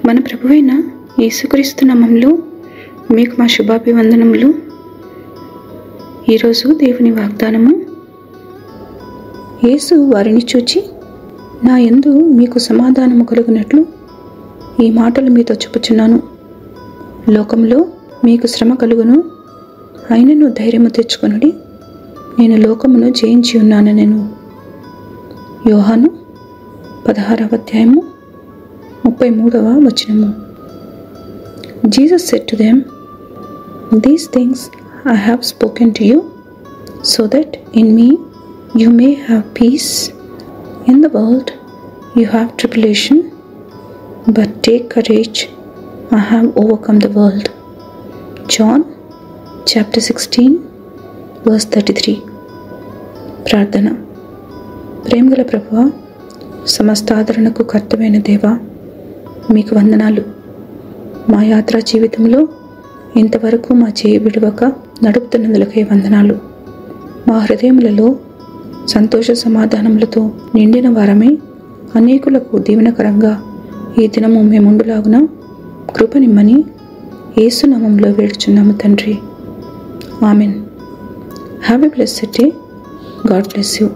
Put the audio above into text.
మన ప్రభువైన యేసుక్రీస్తు నామములో మీకు మా శుభాభివందనములు. ఈరోజు దేవుని వాగ్దానము. యేసు వారిని చూచి, నా యందు మీకు సమాధానము కలుగునట్లు ఈ మాటలు మీతో చెప్పుచున్నాను. లోకంలో మీకు శ్రమ కలుగును, అయినను ధైర్యము తెచ్చుకొనుడి, నేను లోకమును జయించి ఉన్నానెను. యోహాను 16వ అధ్యాయము 33వ వచనము. Jesus said to them, These things I have spoken to you, so that in me you may have peace. In the world you have tribulation, but take courage, I have overcome the world. John chapter 16 verse 33. ప్రార్థన. ప్రేమగల ప్రభువా, సమస్త ఆదరణకు కర్తవైన దేవా, మీకు వందనాలు. మా యాత్రా జీవితంలో ఇంతవరకు మా చేయి విడవక నడుపుతున్నందులకే వందనాలు. మా హృదయములలో సంతోష సమాధానములతో నిండిన వారమే అనేకులకు దీవెనకరంగా ఈ దినము మేముండులాగున కృపనిమ్మని యేసు నామములో వేడుచున్నాము తండ్రి. Amen. Have a blessed day. God bless you.